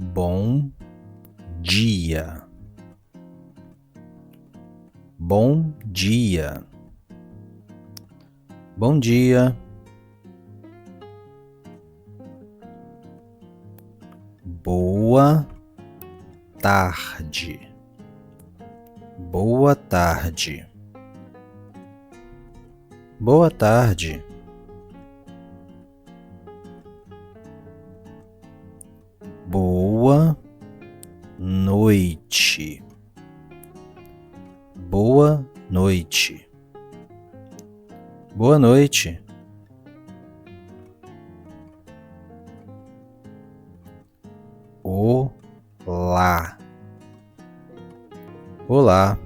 Bom dia. Bom dia. Bom dia. Boa tarde. Boa tarde. Boa tarde. Boa noite. Boa noite. Boa noite. Olá. Olá.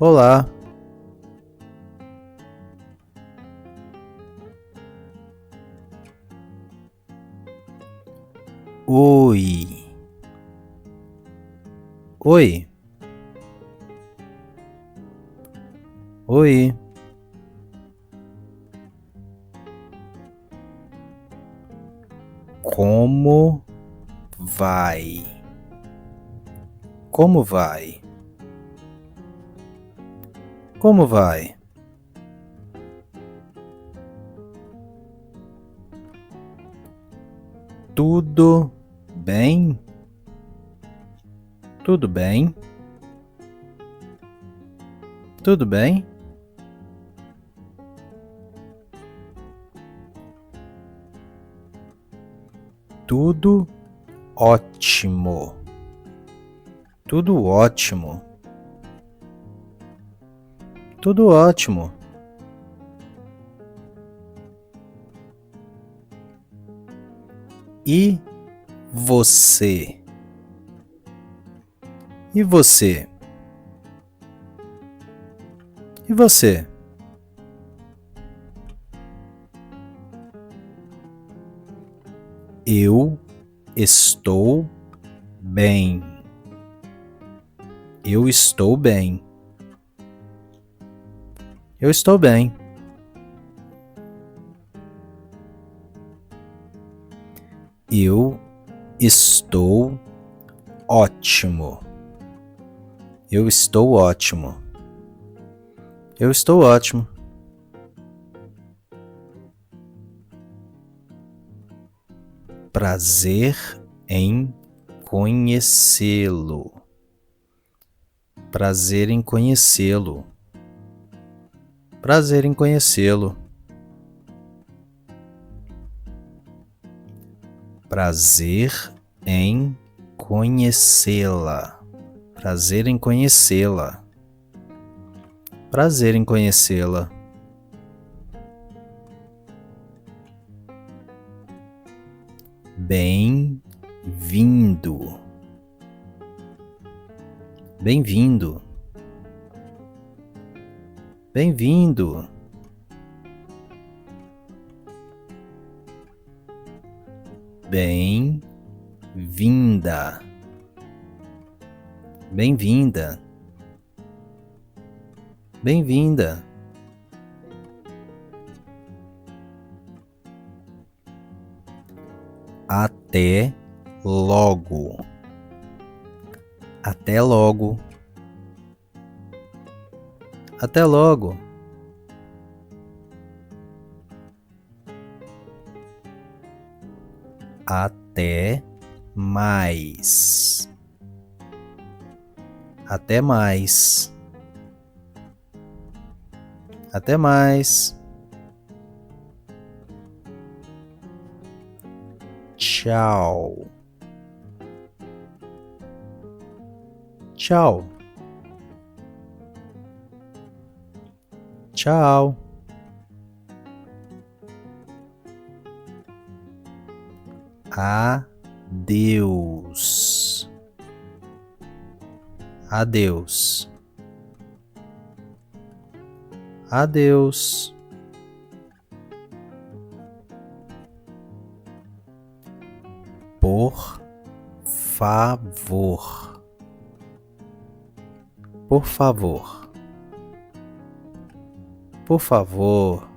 Olá. Oi. Oi. Oi. Como vai? Como vai? Como vai? Tudo bem? Tudo bem? Tudo bem? Tudo ótimo. Tudo ótimo. Tudo ótimo. E você? E você? E você? Eu estou bem. Eu estou bem. Eu estou bem. Eu estou ótimo. Eu estou ótimo. Eu estou ótimo. Prazer em conhecê-lo. Prazer em conhecê-lo. Prazer em conhecê-lo. Prazer em conhecê-la. Prazer em conhecê-la. Prazer em conhecê-la. Bem-vindo. Bem-vindo. Bem-vindo. Bem-vinda. Bem-vinda. Bem-vinda. Até logo. Até logo. Até logo. Até mais. Até mais. Até mais. Tchau. Tchau. Tchau. Adeus. Adeus. Adeus. Por favor. Por favor. Por favor.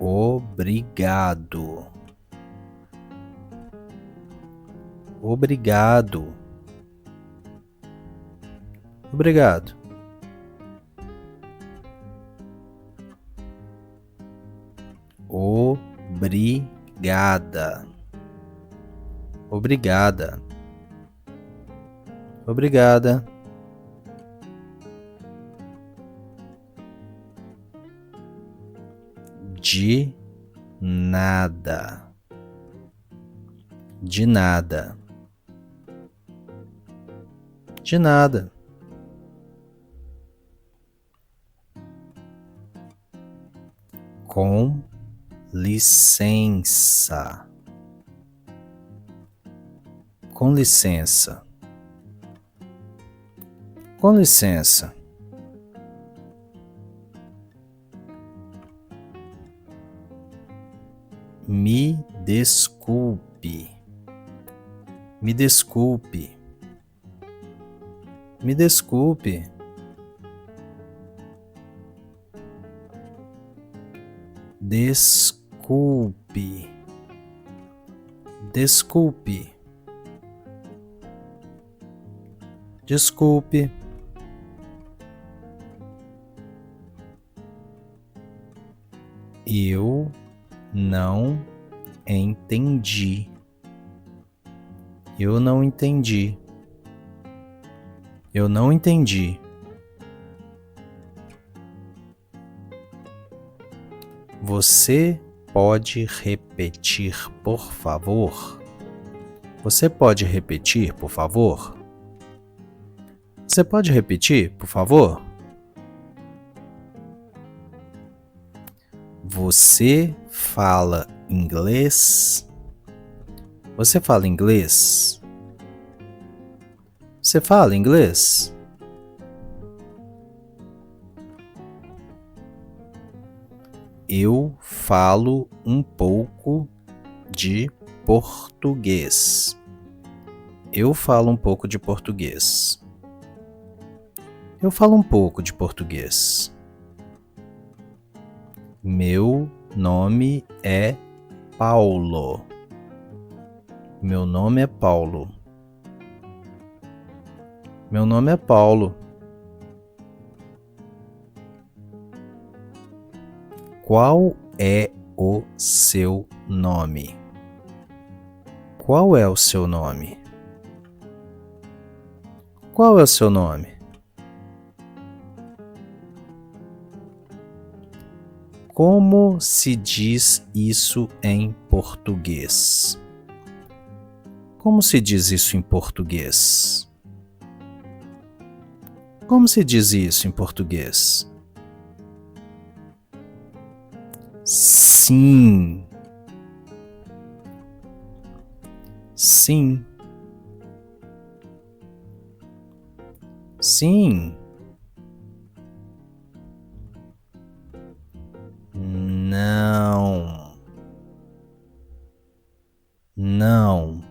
Obrigado. Obrigado. Obrigado. Obrigada. Obrigada. Obrigada. De nada. De nada. De nada. Com licença. Com licença. Com licença. Me desculpe. Me desculpe. Me desculpe. Desculpe. Desculpe. Desculpe. Eu não entendi. Eu não entendi. Eu não entendi. Você pode repetir, por favor? Você pode repetir, por favor? Você pode repetir, por favor? Você fala inglês? Você fala inglês? Você fala inglês? Eu falo um pouco de português. Eu falo um pouco de português. Eu falo um pouco de português. Meu nome é Paulo. Meu nome é Paulo. Meu nome é Paulo. Qual é o seu nome? Qual é o seu nome? Qual é o seu nome? Como se diz isso em português? Como se diz isso em português? Como se diz isso em português? Sim. Sim. Sim. Não. Não.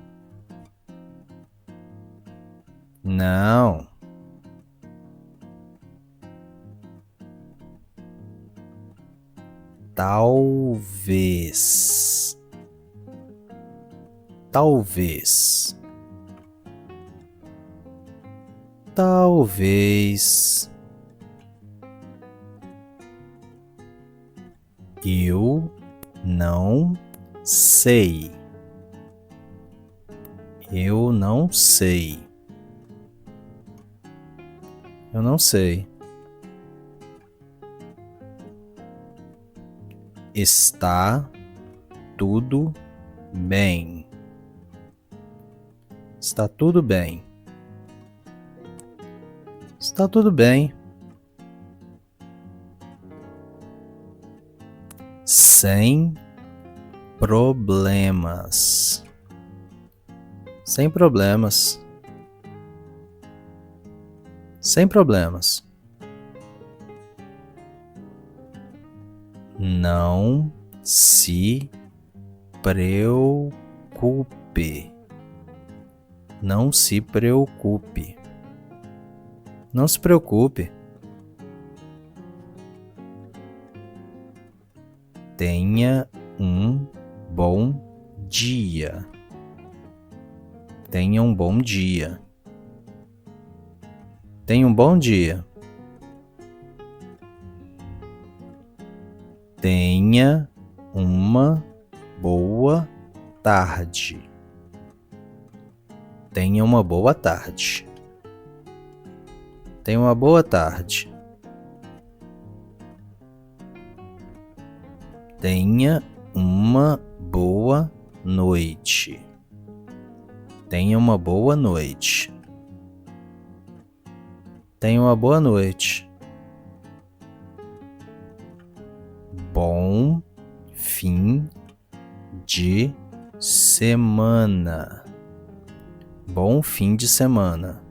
Não. Talvez. Talvez. Talvez. Eu não sei. Eu não sei. Eu não sei. Está tudo bem. Está tudo bem. Está tudo bem. Sem problemas. Sem problemas. Sem problemas. Não se preocupe. Não se preocupe. Não se preocupe. Tenha um bom dia. Tenha um bom dia. Tenha um bom dia. Tenha uma boa tarde. Tenha uma boa tarde. Tenha uma boa tarde. Tenha uma boa noite. Tenha uma boa noite. Tenha uma boa noite. Bom fim de semana. Bom fim de semana.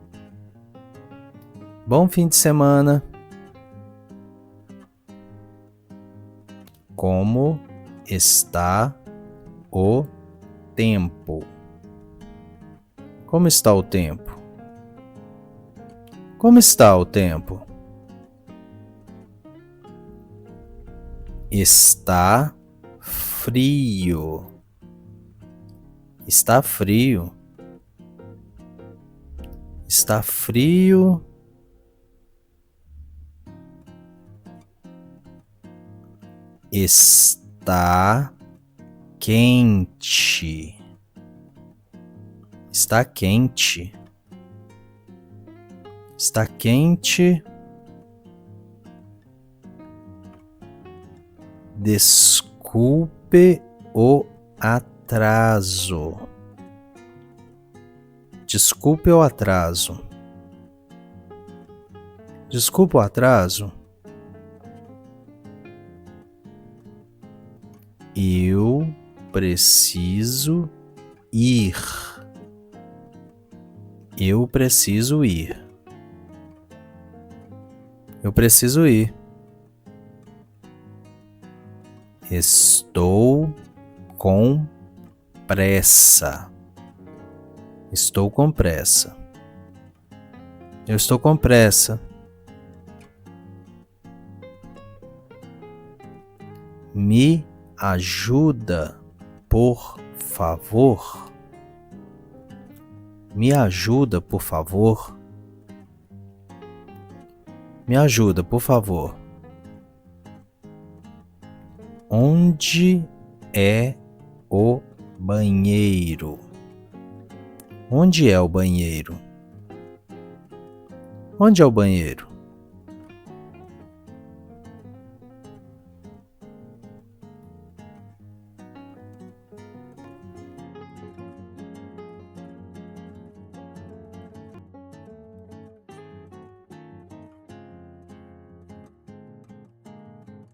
Bom fim de semana. Como está o tempo? Como está o tempo? Como está o tempo? Está frio. Está frio. Está frio. Está quente. Está quente. Está quente. Desculpe o atraso. Desculpe o atraso. Desculpe o atraso. Eu preciso ir. Eu preciso ir. Eu preciso ir. Estou com pressa. Estou com pressa. Eu estou com pressa. Me ajuda, por favor. Me ajuda, por favor. Me ajuda, por favor. Onde é o banheiro? Onde é o banheiro? Onde é o banheiro?